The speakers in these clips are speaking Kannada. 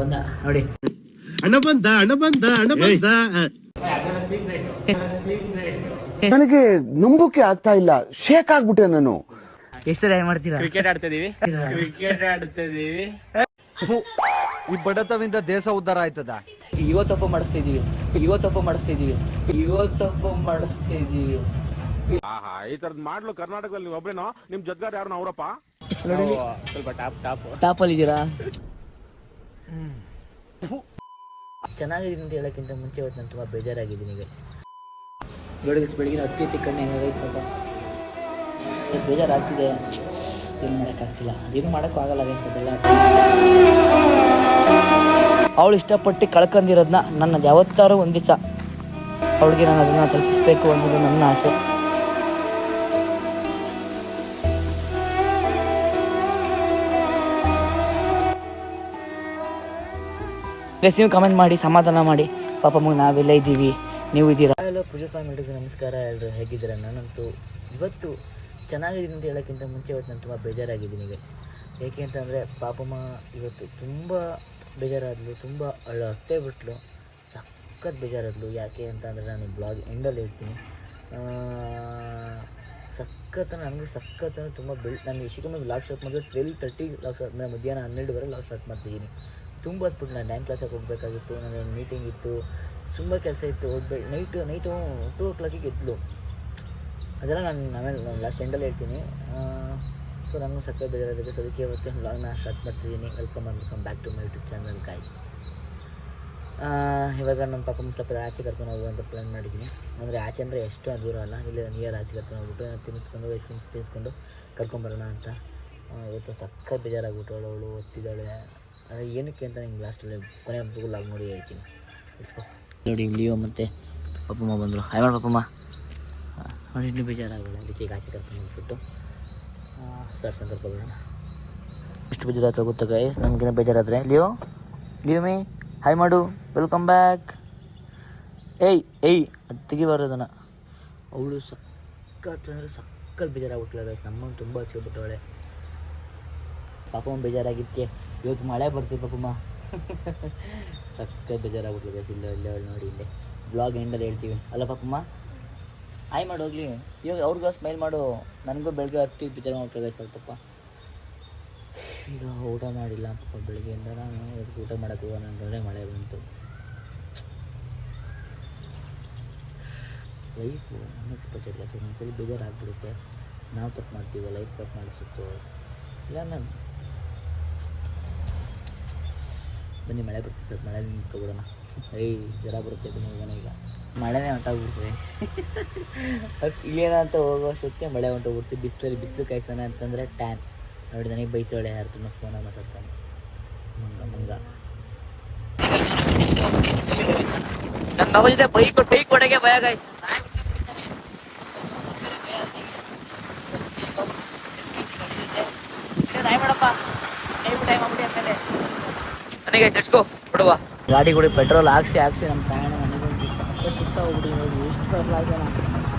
ಬಂದ ನೋಡಿ. ಹಣ ಬಂದ. ನನಗೆ ನಂಬುಕೆ ಆಗ್ತಾ ಇಲ್ಲ, ಶೇಕ್ ಆಗ್ಬಿಟ್ಟೆ ನಾನು. ಎಷ್ಟು ಏನ್ ಮಾಡ್ತೀರಾ? ಕ್ರಿಕೆಟ್ ಆಡ್ತಾ ಇದೀವಿ. ಈ ಬಡತವಿಂದ ದೇಶ ಉದ್ಧಾರ ಆಯ್ತದ. ಇವತ್ತೊಪ್ಪ ಮಾಡಿಸ್ತಿದೀವಿ. ಈ ತರದ್ ಮಾಡ್ಲು ಕರ್ನಾಟಕದಲ್ಲಿ ಒಬ್ರೇನೋ, ನಿಮ್ ಜೊತೆಗಾರ ಯಾರು ಅವರಪ್ಪ? ಸ್ವಲ್ಪ ಟಾಪ್ ಅಲ್ಲಿ ಇದ್ದೀರಾ? ಚೆನ್ನಾಗಿದ್ದೀನಿ ಅಂತ ಹೇಳಕ್ಕಿಂತ ಮುಂಚೆ ಇವತ್ತು ನಾನು ತುಂಬಾ ಬೇಜಾರಾಗಿದ್ದೀನಿ. ಬೆಳಗಿನ ಹತ್ತಿ ಕಣ್ಣು ಹೆಂಗಾಗೈತೆ ಪಾಪ. ಬೇಜಾರಾಗ್ತಿದೆ, ಏನು ಮಾಡೋಕ್ಕಾಗ್ತಿಲ್ಲ, ಅದೇನು ಮಾಡೋಕ್ಕೂ ಆಗಲ್ಲ ಗೈಸ್. ಅದೆಲ್ಲ ಅವಳು ಇಷ್ಟಪಟ್ಟು ಕಳ್ಕೊಂಡಿರೋದನ್ನ ನನ್ನ ಯಾವತ್ತಾರು ಒಂದು ದಿವಸ ಅವಳಿಗೆ ನಾನು ಅದನ್ನು ತಲುಪಿಸ್ಬೇಕು ಅನ್ನೋದು ನನ್ನ ಆಸೆ. ನೀವು ಕಮೆಂಟ್ ಮಾಡಿ, ಸಮಾಧಾನ ಮಾಡಿ. ಪಾಪ ಮಗ ನಾವೆಲ್ಲ ಇದ್ದೀವಿ, ನೀವು ಇದ್ದೀರಾ. ಹಲೋ ಪೂಜಾ ಫ್ಯಾಮಿಲಿಗೆ ನಮಸ್ಕಾರ. ಎಲ್ಲರೂ ಹೇಗಿದ್ದೀರಾ? ನಾನಂತೂ ಇವತ್ತು ಚೆನ್ನಾಗಿದ್ದೀನಿ ಅಂತ ಹೇಳೋಕ್ಕಿಂತ ಮುಂಚೆ ಇವತ್ತು ನಾನು ತುಂಬ ಬೇಜಾರಾಗಿದ್ದೀನಿ ಗೈಸ್. ಏಕೆ ಅಂತಂದರೆ ಪಾಪಮ್ಮ ಇವತ್ತು ತುಂಬ ಬೇಜಾರಾದಳು, ತುಂಬ ಅತ್ತೇ ಬಿಟ್ಲು, ಸಖತ್ ಬೇಜಾರಾದಳು. ಯಾಕೆ ಅಂತಂದರೆ ನಾನು ಬ್ಲಾಗ್ ಎಂಡಲ್ಲಿ ಹೇಳ್ತೀನಿ. ನನಗೂ ಸಖತ್ ತುಂಬ ನಾನು ಶಿವಮೊಗ್ಗ ಲಾಗ್ ಸ್ಟಾರ್ಟ್ ಮಾಡಿದ್ರೆ 12:30 ಲಾಗ್ ಸ್ಟಾರ್ಟ್, ಮಧ್ಯಾಹ್ನ 12 ಲಾಗ್ ಸ್ಟಾರ್ಟ್ ಮಾಡ್ತಿದ್ದೀನಿ. ತುಂಬ ಹೊತ್ಬಿಟ್ಟು ನಾನು ಡ್ಯಾನ್ಸ್ ಕ್ಲಾಸಿಗೆ ಹೋಗಬೇಕಾಗಿತ್ತು, ನನಗೆ ಮೀಟಿಂಗ್ ಇತ್ತು, ತುಂಬ ಕೆಲಸ ಇತ್ತು. Night 2 o'clock ಎದ್ಲು. ಅದೆಲ್ಲ ನಾನು ಆಮೇಲೆ ಲಾಸ್ಟ್ ಎಂಡಲ್ಲಿ ಹೇಳ್ತೀನಿ. ಸೊ ನನಗೂ ಸಕ್ಕರೆ ಬೇಜಾರಾಗಿದೆ. ಸೊ ಅದಕ್ಕೆ ಇವತ್ತು ವ್ಲಾಗ್ನ ಸ್ಟಾರ್ಟ್ ಮಾಡ್ತಿದ್ದೀನಿ. Welcome back to my YouTube channel guys. ಇವಾಗ ನಮ್ಮ ಪಾಪ ಸ್ವಲ್ಪ ಆಚೆ ಕರ್ಕೊಂಡು ಹೋಗುವಂಥ ಪ್ಲ್ಯಾನ್ ಮಾಡಿದ್ದೀನಿ. ಅಂದರೆ ಆಚೆ ಅಂದರೆ ಎಷ್ಟು ದೂರ ಅಲ್ಲ, ಇಲ್ಲಿ ನಿಯರ್ ಆಚೆ ಕರ್ಕೊಂಡು ಹೋಗ್ಬಿಟ್ಟು ತಿನ್ನಿಸ್ಕೊಂಡು ಐಸ್ ಕ್ರೀಮ್ ತಿನ್ನಿಸ್ಕೊಂಡು ಕರ್ಕೊಂಬರೋಣ ಅಂತ. ಇವತ್ತು ಸಕ್ಕರೆ ಬೇಜಾರಾಗ್ಬಿಟ್ಟು ಅವಳು ಓದ್ತಿದ್ದಾಳೆ. ಅದು ಏನಕ್ಕೆ ಅಂತ ನಿಮ್ಗೆ ಲಾಸ್ಟಲ್ಲಿ ಕೊನೆ ಲಾಗ್ ನೋಡಿ ಹೇಳ್ತೀನಿ. ಇಟ್ಸ್ಕೊ ನೋಡಿ. ಲಿಯೋ ಮತ್ತು ಪಪ್ಪಮ್ಮ ಬಂದರು. ಹಾಯ್ ಮಾಡಿ ಪಪ್ಪಮ್ಮ. ನೋಡಿ ಇನ್ನೂ ಬೇಜಾರಾಗಲ್ಲ, ಅದಕ್ಕೆ ಈಗ ಆಚೆ ಕರ್ಕೊಂಡು ಬಂದ್ಬಿಟ್ಟು ಸ್ಟಾರ್ಟ್ಸ್ ಕರ್ಕೊಬೇಡ. ಎಷ್ಟು ಬೇಜಾರಾತ್ರ ಗೊತ್ತಾ ಗೈಸ್? ನಮಗೇನೋ ಬೇಜಾರಾದರೆ ಲಿಯೋ ಮೇ ಹಾಯ್ ಮಾಡು, ವೆಲ್ಕಮ್ ಬ್ಯಾಕ್. ಏಯ್ ಅದು ತೆಗಿಬಾರ್ದನ್ನ. ಅವಳು ಸಕ್ಕತ್ ಬೇಜಾರಾಗ್ಬಿಟ್ಲ ಗೈಸ್. ನಮ್ಮನ್ನು ತುಂಬ ಹಚ್ಕೊಬಿಟ್ಟವಳೆ. ಪಾಪಮ್ಮ ಬೇಜಾರಾಗಿದ್ದಕ್ಕೆ ಇವತ್ತು ಮಳೆ ಬರ್ತೀವಿ ಪಾಪಮ್ಮ. ಸಕ್ಕತ್ ಬೇಜಾರಾಗ್ಬಿಟ್ಲು ಗೈಸ್. ಇಲ್ಲ ನೋಡಿ, ಇಲ್ಲೇ ಬ್ಲಾಗ್ ಎಂಡಲ್ಲಿ ಹೇಳ್ತೀವಿ ಅಲ್ಲ ಪಾಪಮ್ಮ. ಹಾಯ್ ಮಾಡಿ ಹೋಗ್ಲಿ. ಇವಾಗ ಅವ್ರಿಗೂ ಸ್ಮೈಲ್ ಮಾಡು. ನನಗೂ ಬೆಳಗ್ಗೆ ಹತ್ತಿ ಬೇಜಾರು ಮಾಡ್ಕೊಳ್ಳಿ ಸ್ವಲ್ಪಪ್ಪ. ಈಗ ಊಟ ಮಾಡಿಲ್ಲ ಪಾಪ ಬೆಳಗ್ಗೆಯಿಂದ. ನಾನು ಊಟ ಮಾಡೋಕ್ಕೆ ಹೋಗೋಣ ಅಂತಂದರೆ ಮಳೆ ಬಂತು. Life unexpected guys. ಒಂದ್ಸಲಿ ಬೇಜಾರಾಗ್ಬಿಡುತ್ತೆ. ನಾವು ತಪ್ಪು ಮಾಡ್ತೀವಿ, ಲೈಫ್ ತಪ್ಪು ಮಾಡಿಸುತ್ತೋ ಇಲ್ಲ. ನಾನು ಬನ್ನಿ ಮಳೆ ಬರ್ತೀವಿ, ಸ್ವಲ್ಪ ಮಳೆ ನಿಂತ್ಕೊಬಿಡೋಣ. ಜ್ವರ ಬರುತ್ತೆ, ಬನ್ನಿ ಹೋಗೋಣ. ಈಗ ಮಳೆನೇ ಹೊಂಟೋಗ್ಬಿಡ್ತದೆ. ಇಲ್ಲೇನಂತ ಹೋಗೋ ಅಷ್ಟೊತ್ತಿಗೆ ಮಳೆ ಹೊಂಟೋಗ್ಬಿಡ್ತೀವಿ. ಬಿಸಿಲು ಕಾಯಿಸೋಣ ಅಂತಂದರೆ ಟ್ಯಾನ್ ನೋಡಿ. ನನಗೆ ಬೈತಾಳೆ ಯಾರು ತುಂಬ ಫೋನಾಗಿ ಮಾತಾಡ್ತಾನೆ. ಮಂಗ ನನ್ನ ಮಗ ಜೊತೆ ಬೈಕ್ ಕೊಡಗೆ ಭಯ ಗಾಯ್ಸ್. ನನಗೆ ಚಚ್ಕೋ ಬಿಡುವ. ಗಾಡಿ ಕೂಡ ಪೆಟ್ರೋಲ್ ಹಾಕ್ಸಿ ನಮ್ಮ ಪ್ರಯಾಣ ನನಗೊಂದು ಸುತ್ತ ಹೋಗ್ಬಿಟ್ಟು ಎಷ್ಟು ಪೆಟ್ರೋಲ್ ಹಾಕೋಣ.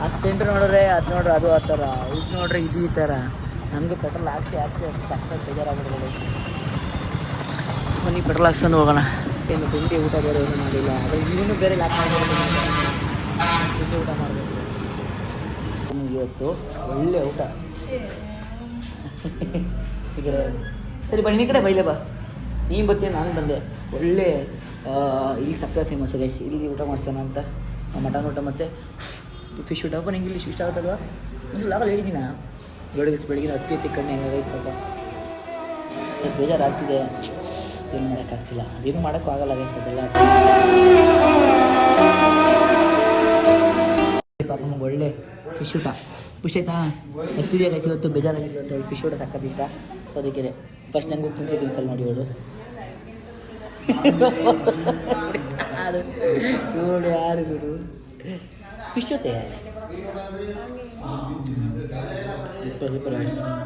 ಆ ಸ್ಪ್ಲೆಂಡರ್ ನೋಡಿದ್ರೆ ಅದು ನೋಡ್ರೆ ಅದು ಆ ಥರ, ಇದು ನೋಡ್ರೆ ಇದು ಈ ಥರ. ನಮಗೆ ಪೆಟ್ರೋಲ್ ಹಾಕ್ಸಿ ಸಕ್ಕತ್ ಬೇಜಾರಾಗ್ಬಿಡ್ಬೋದು. ಬನ್ನಿ ಪೆಟ್ರೋಲ್ ಹಾಕ್ಸ್ಕೊಂಡು ಹೋಗೋಣ. ಏನು ತಿಂಡಿ ಊಟ ಬೇರೆ ಏನು ಮಾಡಿಲ್ಲ. ಅದು ಇನ್ನೂ ಬೇರೆ ಲಾಕ್ ಮಾಡ್ಬೋದು. ತಿಂಡಿ ಊಟ ಮಾಡಬೇಕು ಇವತ್ತು. ಒಳ್ಳೆ ಊಟ. ಈಗ ಸರಿ ಬನ್ನಿ ಈ ಕಡೆ ಬೈಲೆ ಬಾ. ನೀನು ಬರ್ತೀನಿ, ನಾನು ಬಂದೆ. ಒಳ್ಳೆ ಇಲ್ಲಿ ಸಕ್ಕತ್ ಫೇಮಸ್ ಗೈಸ್. ಇಲ್ಲಿ ಊಟ ಮಾಡ್ಸೋಣ ಅಂತ. ಮಟನ್ ಊಟ ಮತ್ತು ಫಿಶ್ ಊಟ. ಅಪ್ಪ ನಿಂಗೆ ಇಲ್ಲಿ ಇಷ್ಟ ಆಗುತ್ತಲ್ವ? ಒಂದು ಲಾಗಲ್ಲಿ ಹೇಳಿದ್ದೀನ. ಬೆಳಗಿನ ಹತ್ತಿ ಕಣ್ಣು ಹೆಂಗಾಗೈತೆ ಪಾಪ. ಬೇಜಾರಾಗ್ತಿದೆ, ಏನು ಮಾಡೋಕ್ಕಾಗ್ತಿಲ್ಲ, ಅದೇನು ಮಾಡೋಕ್ಕೂ ಆಗಲ್ಲ ಗೈಸ್. ಅದೆಲ್ಲ ಪಾಪ ನಮ್ಗೆ ಒಳ್ಳೆ ಫಿಶ್ ಊಟ ಖುಷಿ ಆಯ್ತಾ? ಎತ್ತಿದೆಯಾ ಗೈಸ್ ಇವತ್ತು? ಬೇಜಾರಾಗಿತ್ತು ಅಂತ ಫಿಶ್ ಊಟ ಸಕ್ಕತ್ ಇಷ್ಟ. ಸೊ ಅದಕ್ಕೆ ಫಸ್ಟ್ ನಂಗೆ ತಿನ್ಸಲ್ ನೋಡಿ ಇವಳು. ಯಾರು ಫಿಶ್ ಜೊತೆ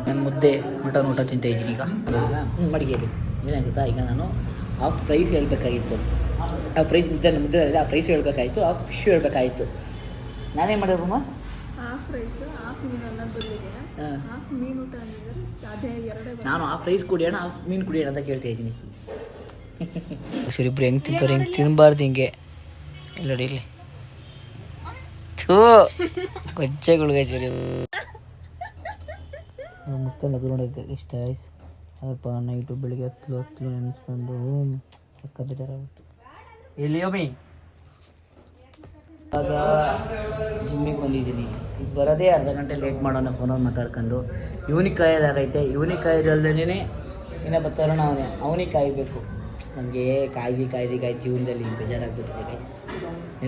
ನಾನು ಮುದ್ದೆ ಮಟನ್ ಊಟ ತಿಂತಾಯಿದ್ದೀನಿ ಈಗ ಮಡಿಗೆಯಲ್ಲಿ. ಏನಾಗುತ್ತಾ, ಈಗ ನಾನು ಹಾಫ್ ಫ್ರೈಸ್ ಹೇಳ್ಬೇಕಾಗಿತ್ತು. ಆ ಫ್ರೈಸ್ ಮುದ್ದೆ ಆ ಫ್ರೈಸ್ ಹೇಳ್ಬೇಕಾಯಿತು, ಆ ಫಿಶ್ ಹೇಳ್ಬೇಕಾಯಿತು. ನಾನೇನು ಮಾಡೋದಮ್ಮ? ಹಾಫ್ ರೈಸ್ ಹಾಫ್ ಮೀನು ಅನ್ನೋದು ಬದಲಿಗೆ ಹಾಫ್ ಮೀನು ಊಟ ಅಂದಿದ್ರೆ ಅದೇ ಎರಡೇ. ನಾನು ಹಾಫ್ ರೈಸ್ ಕುಡಿಯೋಣ, ಹಾಫ್ ಮೀನು ಕುಡಿಯೋಣ ಅಂತ ಕೇಳ್ತಾ ಇದ್ದೀನಿ. ಸರಿ ಇಬ್ರು ಹೆಂಗೆ ತಿಂತಾರೆ, ಹೆಂಗೆ ತಿನ್ನಬಾರ್ದು ಹಿಂಗೆ. ಇಲ್ಲ ನೋಡಿ ಇಲ್ಲಿ ಥೂ ಕೊಚ್ಚೆಗಳ್ಗೆ ಸರಿ ಮತ್ತೆ ನಗು ನೋಡೋಕ್ಕೆ ಇಷ್ಟ ಆಯ್ತು. ಅದಪ್ಪ ನೈಟು ಬೆಳಿಗ್ಗೆ ಹತ್ತು ನೆನೆಸ್ಕೊಂಡು ಸಕ್ಕ ಬೇಜಾರಾಗ್ಬಿಟ್ಟು. ಎಲ್ಲಿ ಒಮ್ಮೆ ಇವಾಗ ಜಿಮ್ಮಿಗೆ ಬಂದಿದ್ದೀನಿ. ಈಗ ಬರೋದೇ ಅರ್ಧ ಗಂಟೆ ಲೇಟ್ ಮಾಡೋಣ ಫೋನಲ್ಲಿ ಮಾತಾಡ್ಕೊಂಡು. ಇವನಿಗೆ ಕಾಯೋದಾಗೈತೆ, ಇವನಿಗೆ ಕಾಯೋದಲ್ದೇ ಇನ್ನೂ ಬರ್ತಾರೋಣ ಅವನಿಗೆ ಕಾಯಬೇಕು. ನಮಗೆ ಕಾಯ್ದು ಜೀವನದಲ್ಲಿ ಬೇಜಾರಾಗ್ಬಿಟ್ಟಿದೆ ಗೈಸ್.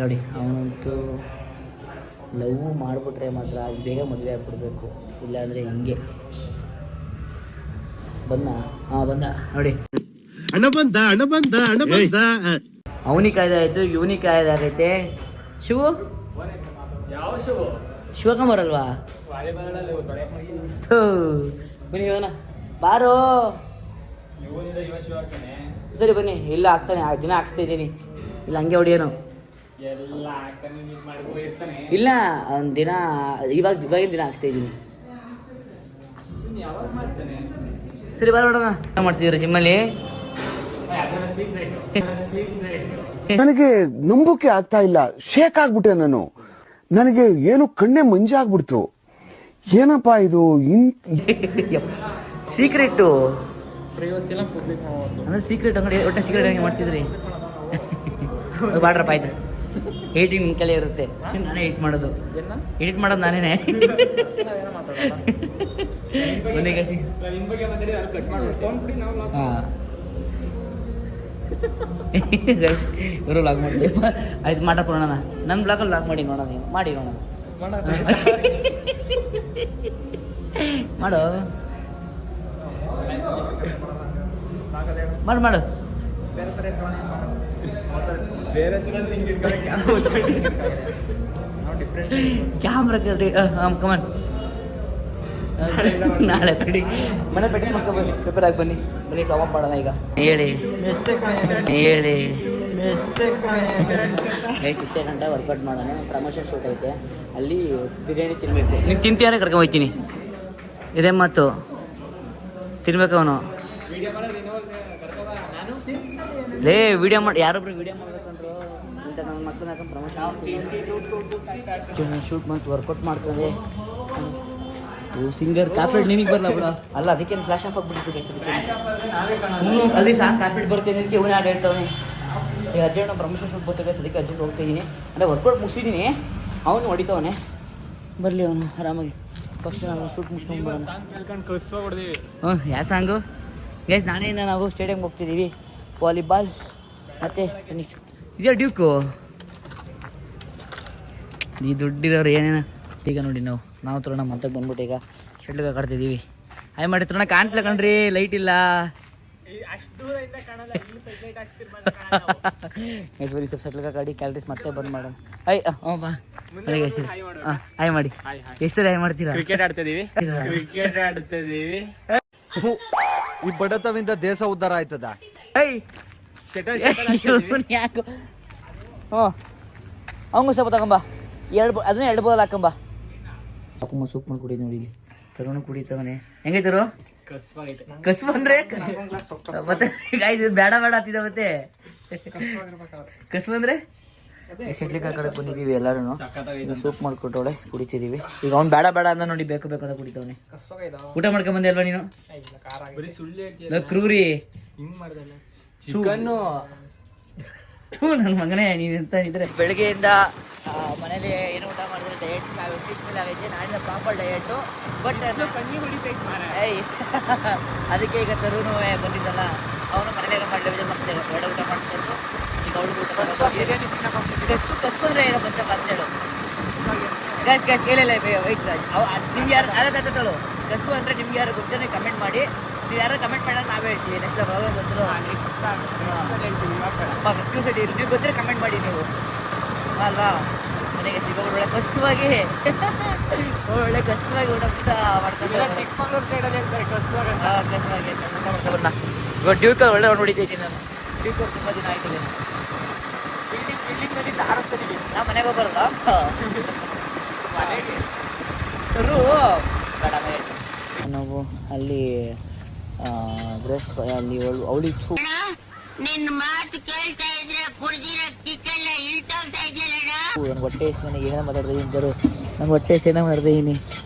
ನೋಡಿ ಅವನಂತೂ ಲವ್ ಮಾಡಿಬಿಟ್ರೆ ಮಾತ್ರ ಬೇಗ ಮದುವೆ ಆಗ್ಬಿಡ್ಬೇಕು, ಇಲ್ಲಾಂದರೆ ಹಿಂಗೆ. ಬಂದ ನೋಡಿ ಅವನಿಗೆ ಕಾಯ್ದಾಯ್ತು, ಇವನಿಗೆ ಕಾಯ್ದಾಗೈತೆ. ಶಿವು ಶಿವಕುಮಾರ್ ಅಲ್ವಾ? ಬನ್ನಿ ಇವನ ಬಾರೋ. ಸರಿ ಬನ್ನಿ. ಇಲ್ಲ ಹಾಕ್ತಾನೆ, ದಿನ ಹಾಕ್ಸ್ತಾ ಇದ್ದೀನಿ. ಇಲ್ಲ ಹಂಗೆ ಹೊಡಿಯೋನು ಇಲ್ಲ ಒಂದು ದಿನ ಇವಾಗಿನ ದಿನ ಹಾಕ್ಸ್ತಾ ಇದ್ದೀನಿ. ಸರಿ ಬರೋಣ. ಏನು ಮಾಡ್ತಿದ್ದೀರಾ ಜಿಮ್ಮಲ್ಲಿ? ನನಗೆ ನಂಬೋಕೆ ಆಗ್ತಾ ಇಲ್ಲ, ಶೇಕ್ ಆಗ್ಬಿಟ್ಟೆ ನಾನು. ನನಗೆ ಏನು ಕಣ್ಣೆ ಮಂಜಾಗ್ಬಿಡ್ತು. ಏನಪ್ಪಾ ಇದು ಸೀಕ್ರೆಟು ಅಂದ್ರೆ ಸೀಕ್ರೆಟ್ ಅಂಗಡಿ ಒಟ್ಟೆ ಸೀಕ್ರೆಟ್ ಹಂಗೆ ಮಾಡ್ತಿದ್ರಿ. ಬಾಡ್ರಪ್ಪ ಆಯ್ತು. ಏಟಿಂಗ್ ನಿನ್ ಕಲೆ ಇರುತ್ತೆ, ನಾನೇ ಎಡಿಟ್ ಮಾಡೋದು ನಾನೇನೆ. ಇವರು ಲಾಕ್ ಮಾಡ್ತೀವಿ. ಆಯ್ತು ಮಾಡಕೊಳ್ಳೋಣ. ನನ್ನ ಬ್ಲಾಗಲ್ಲಿ ಲಾಕ್ ಮಾಡಿ ನೋಡೋಣ, ನೀವು ಮಾಡಿ ನೋಡೋಣ. ಮಾಡು ಮಾಡು ಕ್ಯಾಮ್ರಾ ಕಮನ್. ನಾಳೆ ಬಿಡಿ ಮನೆ ಬೆಟ್ಟ ಮಾಡ್ಕೊಂಡು ಬನ್ನಿ, ಪ್ರಿಪೇರ್ ಆಗಿ ಬನ್ನಿ. ಸಾಮಾನ್ ಮಾಡೋಣ ಈಗ. ಹೇಳಿ ಇಷ್ಟೇ ಗಂಟೆ ವರ್ಕೌಟ್ ಮಾಡೋಣ. ಪ್ರಮೋಷನ್ ಶೂಟ್ ಐತೆ, ಅಲ್ಲಿ ಬಿರಿಯಾನಿ ತಿನ್ಬೇಕು. ನೀನು ತಿಂತೀಯಾನೆ ಕರ್ಕೊಂಡು ಹೋಗ್ತೀನಿ. ಇದೇ ಮಾತು, ತಿನ್ಬೇಕು ಅವನು. ಲೇ ವಿಡಿಯೋ ಮಾಡಿ, ಯಾರೊಬ್ರು ವಿಡಿಯೋ ಮಾಡ್ಬೇಕಂದ್ರು ಅಂತ ನನ್ನ ಮಕ್ಕಳನ್ನ ಹಾಕೊಂಡು ಪ್ರಮೋಷನ್ ಶೂಟ್ ಬಂತು, ವರ್ಕೌಟ್ ಮಾಡ್ತಾರೆ. ಸಿಂಗರ್ ಕಾಪಿಡ್ ನಿನಗೆ ಬರಲ್ಲ ಬಿಡ. ಅಲ್ಲ ಅದಕ್ಕೇನು ಫ್ಲಾಶ್ ಆಫ್ ಆಗಿಬಿಟ್ಟಿತ್ತು ಗೈಸ್. ಅಲ್ಲಿ ಸಾಕು ಕಾಪಿಡ್ ಬರುತ್ತೆ ಅನ್ನೋದಕ್ಕೆ ಇವನೇ ಆಡ ಹೇಳ್ತಾವನೆ. ಈಗ ಅರ್ಜೆಂಟ್ ನಾವು ಪ್ರಮೋಷನ್ ಶೂಟ್ ಬರ್ತೀವಿ ಗೈಸ್, ಅದಕ್ಕೆ ಅರ್ಜೆಂಟ್ ಹೋಗ್ತಾಯಿದ್ದೀನಿ. ಅಂದರೆ ವರ್ಕೌಟ್ ಮುಗಿಸಿದ್ದೀನಿ, ಅವನು ಹೊಡಿತಾವನೆ. ಬರಲಿ ಅವನು ಆರಾಮಾಗಿ. ಫಸ್ಟ್ ನಾನು ಶೂಟ್ ಮುಗಿಸ್ಕೊಂಡು ಬರೋಣ. ಯಾವ ಸಾಂಗು ಗೈಸ್? ನಾಳೆಯಿಂದ ನಾವು ಸ್ಟೇಡಿಯಮ್ಗೆ ಹೋಗ್ತಿದ್ದೀವಿ. ವಾಲಿಬಾಲ್ ಮತ್ತು ಟೆನ್ನಿಸ್. ಇದೆಯಾ ಡ್ಯೂಕು? ಈ ದುಡ್ಡಿರೋರು ಏನೇನು. ಈಗ ನೋಡಿ ನಾವು ತರೋಣ ಮತ್ತೆ ಬಂದ್ಬಿಟ್ಟು ಈಗ ಶೆಟ್ಲ್ಗೆ ಕಾಡ್ತಿದ್ದೀವಿ. ಆಯ್ ಮಾಡಿ ತರೋಣ ಕಾಣ್ತಿಲ್ಲ ಕಣ್ರಿ, ಲೈಟ್ ಇಲ್ಲ. ಸರಿ ಸ್ವಲ್ಪ ಶೆಟ್ಲ್ಗೆ ಕಾಡಿ ಕ್ಯಾಲರೀಸ್ ಮತ್ತೆ ಬಂದ್ ಮಾಡೋಣ. ಬಾ ಆಯ್ ಮಾಡಿ. ಎಷ್ಟು ಆಯ್ ಮಾಡ್ತೀರಾ? ಕ್ರಿಕೆಟ್ ಆಡ್ತಿದ್ದೀವಿ. ಈ ಬಡತವಿಂದ ದೇಶ ಉದ್ಧಾರ ಆಯ್ತದ. ಯಾಕೆ ಅವಂಗೂ ಸ್ವಲ್ಪ ತಗೊಂಬ. ಅದನ್ನ 2 ಬಾಲ್ ಹಾಕೊಂಬ. ಹಾಕೊಂಬ ಸೂಪ್ ಮಾಡಿ ಕುಡಿ. ನೋಡಿ ತರೋಣ ಕುಡಿತವನೆ. ಹೆಂಗೈತರು? ಕಸು ಅಂದ್ರೆ ಮತ್ತೆ ಇದು ಬೇಡ ಹತ್ತಿದ. ಮತ್ತೆ ಕಸು ಅಂದ್ರೆ ಶೆಟ್ಲಿಗೆ ಹಾಕಡಕ್ಕೆ ಬಂದಿದ್ದೀವಿ ಎಲ್ಲರೂ. ಸೂಪ್ ಮಾಡ್ಕೊಟ್ಟವಳೆ ಕುಡಿತಿದ್ದೀವಿ. ಈಗ ಅವ್ನು ಬೇಡ ಅಂದ ನೋಡಿ, ಬೇಕು ಅಂತ ಕುಡಿತವನೆ. ಊಟ ಮಾಡ್ಕೊಂಡ್ ಬಂದೆ ಅಲ್ವಾ ನೀನು? ಕ್ರೂರಿ ಚಿಕನ್ನು. ನನ್ನ ಮಗನೇ ನೀನು ಅಂತ ಇದ್ರೆ. ಬೆಳಗ್ಗೆಯಿಂದ ಮನೇಲಿ ಏನು ಊಟ ಮಾಡಿದ್ರೆ ಡಯಟ್ ಮೇಲೆ ಆಗೈತೆ. ನಾಳಿನ ಪ್ರಾಪರ್ ಡಯಟು. ಬಟ್ ಅದಕ್ಕೆ ಈಗ ತರುನು ಬಂದಿದ್ದಲ್ಲ, ಅವನು ಮನೇಲಿ ಮಾಡಲಿ ಮಾಡ್ತಾರೆ. ಬೇಡ ಊಟ ಮಾಡಿಸ್ಕೊಂಡು ಈಗ ಅವಳು ಊಟ ಕಸು ಅಂದರೆ ಏನೋ ಬಂತ ಅಂತೇಳು. ಗೈಸ್ ಕೇಳಿಲ್ಲ ವೈಟ್ ನಿಮ್ಗೆ ಯಾರು ಅದಾತಳು ಕಸು ಅಂದರೆ ನಿಮ್ಗೆ ಯಾರು ಗೊತ್ತೇ ಕಮೆಂಟ್ ಮಾಡಿ. ನೀವು ಯಾರು ಕಮೆಂಟ್ ಮಾಡೋದು ನಾವೇ ಹೇಳ್ತೀವಿ. ನೆಕ್ಸ್ಟ್ ಬಂದರು ನೀವು ಗೊತ್ತಿರೋ ಕಮೆಂಟ್ ಮಾಡಿ ನೀವು ಅಲ್ವಾ. ಮನೆಗೆ ಸಿಗೋ ಒಳ್ಳೆ ಕಸುವಾಗಿ ಒಳ್ಳೆ ಕಸುವಾಗಿ ಊಟ ಮಾಡ್ಕೊಂಡು ಚಿಕ್ಕಮಗಳೂರು ಸೈಡಲ್ಲಿ ಹೇಳ್ತಾರೆ ಕಸುವಾಗಿ ಮಾಡ್ಕೊಂಡ್ಬರೋಣ. ಇವಾಗ ಡ್ಯೂಕಲ್ಲಿ ಒಳ್ಳೆ ಹೊಡಿತೈತೀನಿ ನಾನು. ಡ್ಯೂಕಲ್ಲಿ ತುಂಬ ದಿನ ಆಯ್ತಿದೆ. ಬಿಲ್ಡಿಂಗ್ ಮೇಲೆ ಆರಿಸ್ತಿದ್ದೀವಿ. ನಾ ಮನೆಗೆ ಹೋಗ್ಬಾರ್ದ ನಾವು ಅಲ್ಲಿ ಅಲ್ಲಿ ಅವಳಿ ನಿನ್ನ ಮಾತು ಕೇಳ್ತಾ ಇದ್ರೆ ಕುಡ್ದಿರೋ ಕಿಕ್ಕೆಲ್ಲ ಇಳ್ತೋಗ್ತಾ ಇದೆಯಲ್ಲ. ನನ್ಗೆ ಹೊಟ್ಟೆ ಹೆಸರು ನನಗೆ ಏನೋ ಮಾತಾಡ್ದೆ ಇದ್ದರು ನಂಗೆ ಹೊಟ್ಟೆ ಹೆಸರು ಏನೋ ಮಾಡಿದೆ ಇನಿ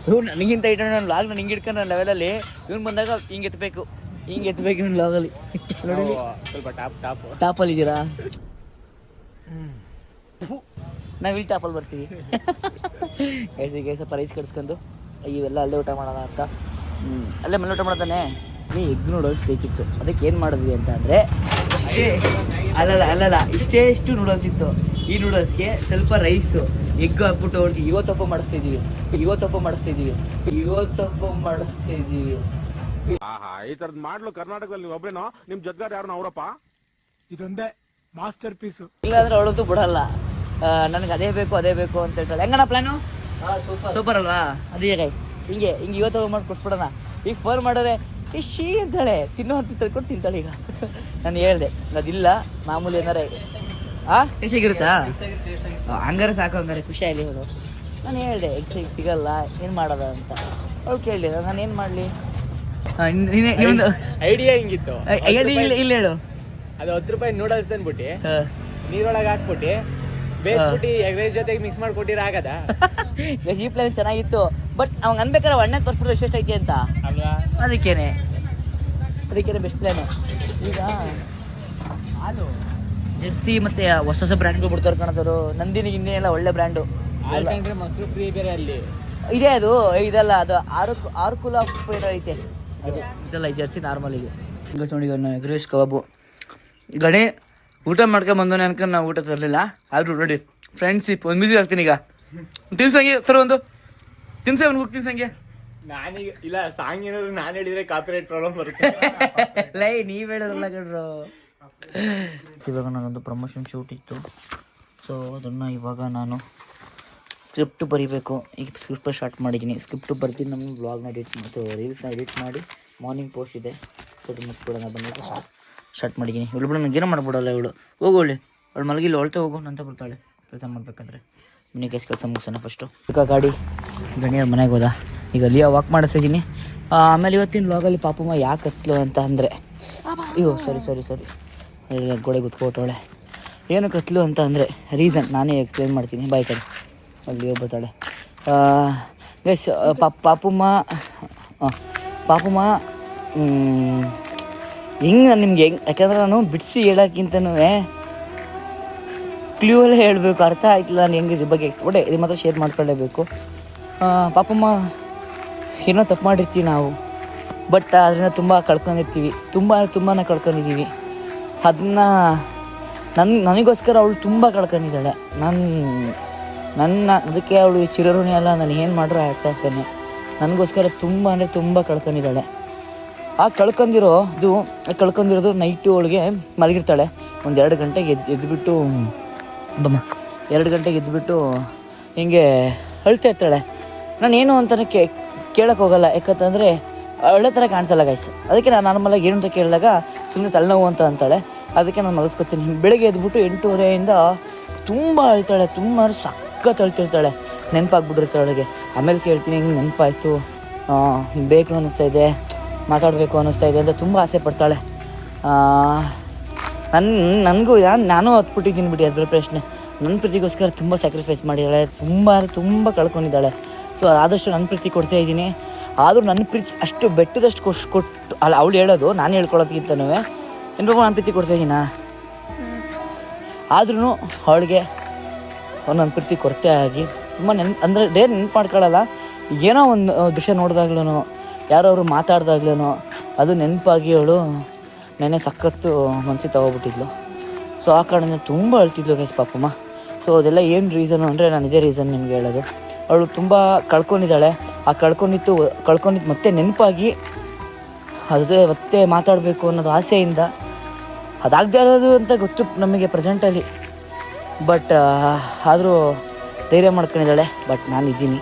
ನನಗಿಂತ ಇಟ್ಟು ನಾನು ಲಾಗ್ ನಾನು ಹಿಂಗೆ ಇಟ್ಕೊಂಡು ನನ್ನ ಲೆವೆಲಲ್ಲಿ ಇವ್ನು ಬಂದಾಗ ಹಿಂಗೆ ಎತ್ತಬೇಕು ಇವ್ನು ಲಾಗಲ್ಲಿ ನೋಡಿ ಸ್ವಲ್ಪ ಟಾಪ್ ಟಾಪಲ್ಲಿ ಇದ್ದೀರಾ ನಾವು ಇಲ್ಲಿ ಟಾಪಲ್ಲಿ ಬರ್ತೀವಿ ಸ್ವಲ್ಪ ರೈಸ್ ಕಟ್ಸ್ಕೊಂಡು ಇವೆಲ್ಲ ಅಲ್ಲೇ ಊಟ ಮಾಡೋಣ ಅಂತ ಅಲ್ಲೇ ಮನೆ ಊಟ ಮಾಡ್ತಾನೆ ಎಗ್ ನೂಡಲ್ಸ್ ಬೇಕಿತ್ತು ಅದಕ್ಕೆ ಏನು ಮಾಡಿದ್ವಿ ಅಂತ ಅಂದರೆ ಇಷ್ಟೇ ಅಲ್ಲಲ್ಲ ಇಷ್ಟು ನೂಡಲ್ಸ್ ಇತ್ತು ಈ ನೂಡಲ್ಸ್ಗೆ ಸ್ವಲ್ಪ ರೈಸು ಎಗ್ ಹಾಕ್ಬಿಟ್ಟು ಅವ್ರಿಗೆ ಇವತ್ತೊಬ್ಬ ಮಾಡಿಸ್ತಿದ್ದೀವಿ ಆಹಾ ಈ ತರದ್ ಮಾಡ್ಲು ಕರ್ನಾಟಕದಲ್ಲಿ ನೀವು ಒಬ್ರೇನೋ ನಿಮ್ ಜೊತೆಗಾರ ಯಾರು ಅವರಪ್ಪ ಇದೊಂದೇ ಮಾಸ್ಟರ್ ಪೀಸು. ಇಲ್ಲಾಂದ್ರೆ ಅವಳಂತೂ ಬಿಡಲ್ಲ ನನಗೆ ಅದೇ ಬೇಕು ಅಂತ ಹೇಳ್ತಾಳೆ. ಹೆಂಗಣ್ಣ ಪ್ಲಾನು ಸೂಪರ್ ಅಲ್ವಾ? ಅದೇ ಗೈಸ್ ಹಿಂಗೆ ಇವತ್ತು ಮಾಡಿ ಕೊಟ್ಬಿಡೋಣ. ಈಗ ಫೋನ್ ಮಾಡೋರೆ ಶೀ ಅಂತಾಳೆ ತಿನ್ನೋ ಅಂತ ತಿಳ್ಕೊಂಡು ತಿಂತಾಳೆ. ಈಗ ನಾನು ಹೇಳ್ದೆ ಅದಿಲ್ಲ ಮಾಮೂಲಿ ಏನಾರೆ ಟೇಸ್ಟಿಗಿರುತ್ತಾ ಹಂಗಾರೆ ಸಾಕು ಹಂಗಾರೆ ಖುಷಿ ಆಗಲಿ ಅವಳು. ನಾನು ಹೇಳ್ದೆ ಎಗ್ ಸಿಗಲ್ಲ ಏನು ಮಾಡೋದ ಅಂತ ಅವಳು ಕೇಳಲಿ ನಾನು ಏನು ಮಾಡಲಿ. ಐಡಿಯಾ ಹಿಂಗಿತ್ತು. ಇಲ್ಲ ಹೇಳು. ಅದು 10 ರೂಪಾಯಿ ನೂಡಲ್ಸ್ ತಂದ್ಬಿಟ್ಟು ನೀರೊಳಗೆ ಹಾಕ್ಬಿಟ್ಟು ಬೇಯಿಸ್ಬಿಟ್ಟು ಎಗ್ ರೈಸ್ ಜೊತೆಗೆ ಮಿಕ್ಸ್ ಮಾಡ್ಕೊಟ್ಟಿರ ಆಗದ. ಈ ಪ್ಲಾನ್ ಚೆನ್ನಾಗಿತ್ತು ಬಟ್ ಅವಾಗ ಅನ್ಬೇಕಾದ್ರೆ ಒಣ್ಣೆ ತೋರಿಸ್ಬಿಟ್ರೆ ಎಷ್ಟೈತಿ ಅಂತ ಅಲ್ವಾ? ಅದಕ್ಕೇನೆ ಬೆಸ್ಟ್ ಪ್ಲಾನು. ಈಗ ಹಾಲು ಜೆರ್ಸಿ ಮತ್ತೆ ಹೊಸ ಬ್ರ್ಯಾಂಡ್ಗಳು ಬಿಡ್ತಾರೆ ಕಾಣೋದು. ನಂದಿನಿ ಇನ್ನೇ ಎಲ್ಲ ಒಳ್ಳೆ ಬ್ರ್ಯಾಂಡು. ಹಾಲು ಮೊಸರು ಫ್ರೀ ಬೇರೆ ಅಲ್ಲಿ ಇದೆ. ಅದು ಇದಲ್ಲ, ಅದು ಆರ್ಕುಲ್ ಆಫ್ ಐತೆ ಅದು. ಇದೆಲ್ಲ ಜೆರ್ಸಿ ನಾರ್ಮಲ್ ಇದೆ. ಈಗ ನೋಡಿ ಎಗ್ ರೈಸ್ ಕಬಾಬು ಗಣಿ ಊಟ ಮಾಡ್ಕೊಂಬಂದೋನೆ ಅನ್ಕೊಂಡು ನಾವು ಊಟ ತರಲಿಲ್ಲ. ಆದ್ರೂ ನೋಡಿ ಫ್ರೆಂಡ್ಶಿಪ್ ಒಂದು ಮ್ಯೂಸಿಕ್ ಹಾಕ್ತೀನಿ. ಈಗ ತಿನ್ಸಂಗೆ ಸರ್ ಒಂದು ತಿನ್ಸೆ ಒಂದು ಹೋಗಿ ತಿನ್ಸಂಗೆ. ನಾನೀಗ ಇಲ್ಲ ಸಾಂಗ್ ಏನಾದ್ರು ನಾನು ಹೇಳಿದ್ರೆ ಕಾಪಿರೈಟ್ ಪ್ರಾಬ್ಲಮ್ ಬರುತ್ತೆ. ಲೈ ನೀವ್ ಹೇಳೋದಲ್ಲ ಕಣ್ರು. ಇವಾಗ ನಾನೊಂದು ಪ್ರಮೋಷನ್ ಶೂಟ್ ಇತ್ತು. ಸೊ ಅದನ್ನು ಇವಾಗ ನಾನು ಸ್ಕ್ರಿಪ್ಟ್ ಬರೀಬೇಕು. ಈಗ ಸ್ಕ್ರಿಪ್ಟ್ ಸ್ಟಾರ್ಟ್ ಮಾಡಿದ್ದೀನಿ. ಸ್ಕ್ರಿಪ್ಟ್ ಬರ್ತೀನಿ. ನಮ್ಮ ವ್ಲಾಗ್ನ ಎಡಿಟ್ ಮತ್ತು ರೀಲ್ಸ್ನ ಎಡಿಟ್ ಮಾಡಿ ಮಾರ್ನಿಂಗ್ ಪೋಸ್ಟ್ ಇದೆ. ಸೊ ಮುಗಿಸ್ಬಿಡೋಣ ಬಂದಿದ್ದು ಸ್ಟಾರ್ಟ್ ಮಾಡಿದ್ದೀನಿ. ಇವಳು ಬಿಡು ನನಗೇನೋ ಮಾಡ್ಬಿಡಲ್ಲ. ಇವಳು ಹೋಗೋಳಿ ಅವಳು ಮಲಗಿಲ್ಲ ಹೊಳ್ತಾ ಹೋಗು ಅಂತ ಬರ್ತಾಳೆ ಕೆಲಸ ಮಾಡಬೇಕಾದ್ರೆ. ಮನೆಗೆ ಕೆಲಸ ಮುಗಿಸೋಣ ಫಸ್ಟು. ಈಗ ಗಾಡಿ ಗಣಿಯವ್ರ ಮನೆಗೆ ಹೋದ. ಈಗ ಲಿಯಾ ವಾಕ್ ಮಾಡಿಸ್ತಿದ್ದೀನಿ. ಆಮೇಲೆ ಇವತ್ತಿನ ವ್ಲಾಗಲ್ಲಿ ಪಾಪಮ್ಮ ಯಾಕೆ ಹತ್ಲು ಅಂತ ಅಂದರೆ ಅಯ್ಯೋ ಸಾರಿ ಗೋಡೆ ಗುತ್ಕೊಟ್ಟವಳೆ. ಏನು ಕತ್ಲು ಅಂತ ಅಂದರೆ ರೀಸನ್ ನಾನೇ ಎಕ್ಸ್ಪ್ಲೇನ್ ಮಾಡ್ತೀನಿ. ಬಾಯ್ ಕಡೆ ಅಲ್ಲಿ ಬರ್ತಾಳೆ. ಗೈಸ್ ಪಾಪಮ್ಮ ಹೆಂಗೆ ನಾನು ನಿಮ್ಗೆ ಯಾಕಂದ್ರೆ ನಾನು ಬಿಡಿಸಿ ಹೇಳೋಕ್ಕಿಂತನೂ ಕ್ಲೂವಲ್ಲೇ ಹೇಳಬೇಕು. ಅರ್ಥ ಆಯ್ತಿಲ್ಲ ನಾನು ಹೆಂಗೆ ಇದ್ರ ಬಗ್ಗೆ ಒಡೆ ಇದು ಮಾತ್ರ ಶೇರ್ ಮಾಡ್ಕೊಳ್ಳೇಬೇಕು. ಪಾಪಮ್ಮ ಏನೋ ತಪ್ಪು ಮಾಡಿರ್ತೀವಿ ನಾವು, ಬಟ್ ಅದರಿಂದ ತುಂಬ ಕಳ್ಕೊಂಡಿರ್ತೀವಿ. ತುಂಬಾ ಕಳ್ಕೊಂಡಿದ್ದೀವಿ. ಅದನ್ನ ನನಗೋಸ್ಕರ ಅವಳು ತುಂಬ ಕಳ್ಕೊಂಡಿದ್ದಾಳೆ. ನನ್ನ ಅದಕ್ಕೆ ಅವಳು ಚಿರಋಣಿ ಅಲ್ಲ. ನಾನು ಏನು ಮಾಡ್ರೂ ಆಡ್ಸಾಕ್ತಾನೆ. ನನಗೋಸ್ಕರ ತುಂಬ ಕಳ್ಕೊಂಡಿದ್ದಾಳೆ. ಆ ಕಳ್ಕೊಂಡಿರೋದು ನೈಟು ಅವಳಿಗೆ ಮಲಗಿರ್ತಾಳೆ. ಒಂದು 2 ಗಂಟೆಗೆ ಎದ್ದುಬಿಟ್ಟು 2 ಗಂಟೆಗೆ ಎದ್ದುಬಿಟ್ಟು ಹಿಂಗೆ ಅಳ್ತಾ ಇರ್ತಾಳೆ. ನಾನೇನು ಅಂತಲೇ ಕೇಳಕ್ಕೆ ಹೋಗಲ್ಲ. ಯಾಕಂತಂದರೆ ಒಳ್ಳೆ ಥರ ಕಾಣಿಸಲ್ಲ ಗೈಸ್. ಅದಕ್ಕೆ ನಾನು ನಾರ್ಮಲಾಗಿ ಏನು ಅಂತ ಕೇಳಿದಾಗ ಸುಮ್ಮನೆ ತಲೆನೋವು ಅಂತ ಅಂತಾಳೆ. ಅದಕ್ಕೆ ನಾನು ಮಲಗಿಸ್ಕೊತೀನಿ. ಬೆಳಗ್ಗೆ ಎದ್ಬಿಟ್ಟು 8:30 ತುಂಬ ಅಳ್ತಾಳೆ. ತುಂಬ ಸಖತ್ ಅಳ್ತಿರ್ತಾಳೆ. ನೆನಪಾಗ್ಬಿಟ್ಟಿರ್ತಾಳೆ ಅವಳಿಗೆ. ಆಮೇಲೆ ಕೇಳ್ತೀನಿ ಹಿಂಗೆ ನೆನಪಾಯಿತು, ಬೇಕು ಅನ್ನಿಸ್ತಾ ಇದೆ, ಮಾತಾಡಬೇಕು ಅನ್ನಿಸ್ತಾ ಇದೆ ಅಂತ ತುಂಬ ಆಸೆ ಪಡ್ತಾಳೆ. ನನಗೂ ನಾನು ಹತ್ಬಿಟ್ಟಿದ್ದೀನಿ ಬಿಡಿ ಅದ್ರ ಪ್ರಶ್ನೆ. ನನ್ನ ಪ್ರೀತಿಗೋಸ್ಕರ ತುಂಬ ಸ್ಯಾಕ್ರಿಫೈಸ್ ಮಾಡಿದ್ದಾಳೆ. ತುಂಬ ಕಳ್ಕೊಂಡಿದ್ದಾಳೆ. ಸೊ ಆದಷ್ಟು ನನ್ನ ಪ್ರೀತಿ ಕೊಡ್ತಾ ಇದ್ದೀನಿ. ಆದರೂ ನನ್ನ ಪ್ರೀತಿ ಅಷ್ಟು ಬೆಟ್ಟದಷ್ಟು ಕೊಟ್ಟು ಅಲ್ಲ ಅವಳು ಹೇಳೋದು, ನಾನು ಹೇಳ್ಕೊಳ್ಳೋದಕ್ಕಿಂತನೂ ಏನ್ಬೇಕು ನಾನು ಪ್ರೀತಿ ಕೊಡ್ತಾಯಿದ್ದೀನಾ. ಆದ್ರೂ ಅವಳಿಗೆ ನನ್ನ ಪ್ರೀತಿ ಕೊರತೆ ಆಗಿ ತುಂಬ ಅಂದರೆ ನೆನ್ಪು ಮಾಡ್ಕೊಳ್ಳಲ್ಲ. ಏನೋ ಒಂದು ದೃಶ್ಯ ನೋಡಿದಾಗ್ಲೂ ಯಾರವರು ಮಾತಾಡ್ದಾಗ್ಲೂ ಅದು ನೆನಪಾಗಿ ಅವಳು ನೆನೆ ಸಖತ್ತು ಮನಸ್ಸಿಗೆ ತಗೋಬಿಟ್ಟಿದ್ಲು. ಸೊ ಆ ಕಾರಣದಿಂದ ತುಂಬ ಅಳ್ತಿದ್ಲು ಗೈಸ್ ಪಾಪಮ್ಮ. ಸೊ ಅದೆಲ್ಲ ಏನು ರೀಸನು ಅಂದರೆ ನಾನು ಇದೇ ರೀಸನ್ ನಿಮ್ಗೆ ಹೇಳೋದು. ಅವಳು ತುಂಬ ಕಳ್ಕೊಂಡಿದ್ದಾಳೆ. ಆ ಕಳ್ಕೊಂಡಿದ್ದು ಮತ್ತೆ ನೆನಪಾಗಿ ಅದೇ ಮತ್ತೆ ಮಾತಾಡಬೇಕು ಅನ್ನೋದು ಆಸೆಯಿಂದ ಅದಾಗದೇ ಇರೋದು ಅಂತ ಗೊತ್ತು ನಮಗೆ ಪ್ರೆಸೆಂಟಲ್ಲಿ. ಬಟ್ ಆದರೂ ಧೈರ್ಯ ಮಾಡ್ಕೊಂಡಿದ್ದಾಳೆ. ಬಟ್ ನಾನು ಇದ್ದೀನಿ.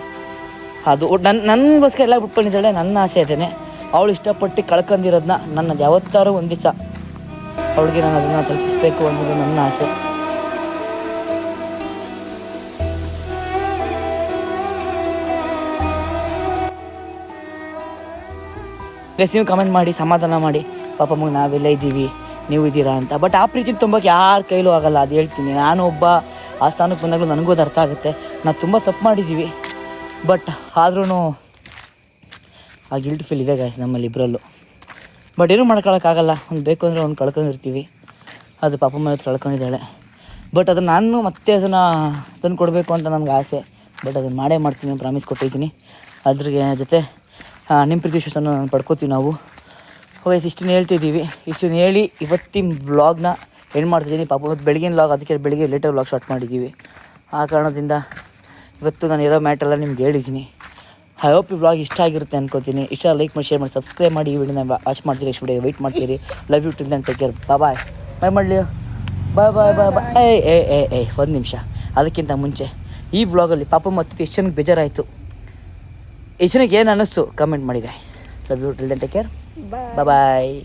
ಅದು ನನಗೋಸ್ಕರ ಎಲ್ಲ ಬಿಟ್ಕೊಂಡಿದ್ದಾಳೆ. ನನ್ನ ಆಸೆ ಅದೇನೆ. ಅವಳು ಇಷ್ಟಪಟ್ಟು ಕಳ್ಕೊಂಡಿರೋದನ್ನ ನನ್ನ ಯಾವತ್ತಾರು ಒಂದು ದಿವಸ ಅವಳಿಗೆ ನಾನು ಅದನ್ನು ತಲುಪಿಸ್ಬೇಕು ಅನ್ನೋದು ನನ್ನ ಆಸೆ. ನೀವು ಕಮೆಂಟ್ ಮಾಡಿ, ಸಮಾಧಾನ ಮಾಡಿ. ಪಾಪ ನಾವೆಲ್ಲ ಇದ್ದೀವಿ, ನೀವು ಇದ್ದೀರಾ ಅಂತ. ಬಟ್ ಆ ಪ್ರೀತಿನ ತುಂಬಕ್ಕೆ ಯಾರ ಕೈಲೂ ಆಗಲ್ಲ, ಅದು ಹೇಳ್ತೀನಿ. ನಾನು ಒಬ್ಬ ಆ ಸ್ಥಾನಕ್ಕೆ ಬಂದಾಗಲೂ ನನಗೂ ಅದು ಅರ್ಥ ಆಗುತ್ತೆ. ನಾವು ತುಂಬ ತಪ್ಪು ಮಾಡಿದ್ದೀವಿ, ಬಟ್ ಆದ್ರೂ ಆ ಗಿಲ್ಟ್ ಫೀಲ್ ಇದೆ ಗಾಯ್ಸ್ ನಮ್ಮಲ್ಲಿ ಇಬ್ಬರಲ್ಲೂ. ಬಟ್ ಏನೂ ಮಾಡ್ಕೊಳಕ್ಕಾಗಲ್ಲ, ಒಂದು ಬೇಕು ಅಂದರೆ ಒಂದು ಕಳ್ಕೊಂಡಿರ್ತೀವಿ. ಅದು ಪಾಪ ಮೇಲೆ ಕಳ್ಕೊಂಡಿದ್ದಾಳೆ. ಬಟ್ ಅದನ್ನು ನಾನು ಮತ್ತೆ ಅದನ್ನು ತಂದು ಕೊಡಬೇಕು ಅಂತ ನನಗೆ ಆಸೆ. ಬಟ್ ಅದನ್ನು ಮಾಡೇ ಮಾಡ್ತೀನಿ, ಪ್ರಾಮಿಸ್ ಕೊಟ್ಟಿದ್ದೀನಿ. ಅದ್ರ ಜೊತೆ ನಿಮ್ಮ ಪ್ರೀತಿ ವಿಶ್ವಾಸನ ನಾನು ಪಡ್ಕೋತೀವಿ ನಾವು. ಹೋಗಿ ಇಷ್ಟನ್ನು ಹೇಳ್ತಿದ್ದೀವಿ. ಇಷ್ಟನ್ನು ಹೇಳಿ ಇವತ್ತಿನ ವ್ಲಾಗ್ನ ಎಂಡ್ ಮಾಡ್ತಿದ್ದೀನಿ. ಪಾಪ ಇವತ್ತು ಬೆಳಗಿನ ವ್ಲಾಗ್, ಅದಕ್ಕೆ ಬೆಳಿಗ್ಗೆ ಲೇಟರ್ ವ್ಲಾಗ್ ಸ್ಟಾರ್ಟ್ ಮಾಡಿದ್ದೀವಿ. ಆ ಕಾರಣದಿಂದ ಇವತ್ತು ನಾನು ಇರೋ ಮ್ಯಾಟರೆಲ್ಲ ನಿಮ್ಗೆ ಹೇಳಿದ್ದೀನಿ. ಐ ಹೋಪ್ ಈ ವ್ಲಾಗ್ ಇಷ್ಟ ಆಗಿರುತ್ತೆ ಅನ್ಕೋತೀನಿ. ಇಷ್ಟ ಲೈಕ್ ಮಾಡಿ, ಶೇರ್ ಮಾಡಿ, ಸಬ್ಸ್ಕ್ರೈಬ್ ಮಾಡಿ. ಈ ವಿಡಿಯೋನ ವಾಚ್ ಮಾಡ್ತೀರಿ, ನೆಕ್ಸ್ಟ್ ವಿಡಿಯೋ ವೆಯ್ಟ್ ಮಾಡ್ತೀರಿ. Love you till then, take care, bye. Bye ಮಾಡಲಿ, ಬಾಯ್ ಬಾಯ್ ಬಾಯ್ ಬಾಯ್. ಒಂದು ನಿಮಿಷ, ಅದಕ್ಕಿಂತ ಮುಂಚೆ ಈ ವ್ಲಾಗಲ್ಲಿ ಪಾಪ ಮತ್ತು ಎಷ್ಟು ಜನಕ್ಕೆ ಬೇಜಾರಾಯಿತು, ಎಷ್ಟು ಜನಕ್ಕೆ ಏನು ಅನ್ನಿಸ್ತು ಕಮೆಂಟ್ ಮಾಡಿ guys. Love you till then, take care, bye bye.